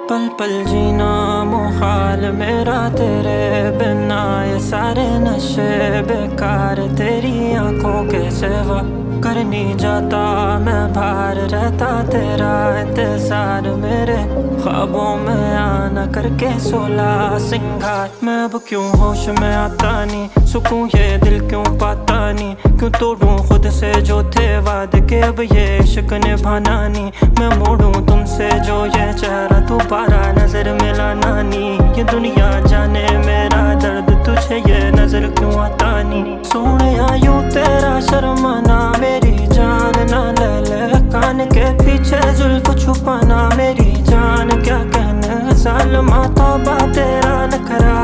पल पल जीना मुहाल मेरा तेरे बिना, ये सारे नशे बेकार तेरी आंखों के सिवा। कर नहीं जाता मैं बाहर रहता तेरा इंतजार, मेरे ख्वाबों में आना करके 16 सिंगार। मैं अब क्यों होश में आता नहीं, सुकून ये दिल क्यों पाता नहीं, क्यों तोड़ूं खुद से जो थे वादे के अब ये इश्क निभाना नहीं। मैं मोड़ूं तुमसे जो ये चेहरा दोबारा नजर मिलाना नहीं, ये दुनिया जाने मेरा दर्द तुझे ये नजर क्यों आता नहीं। सोने यूं तेरा शर्माना मेरी जान ना ले ले, कान के पीछे जुल्फ छुपाना मेरी जान क्या कहने। जालिमा तौबा तेरा नखरा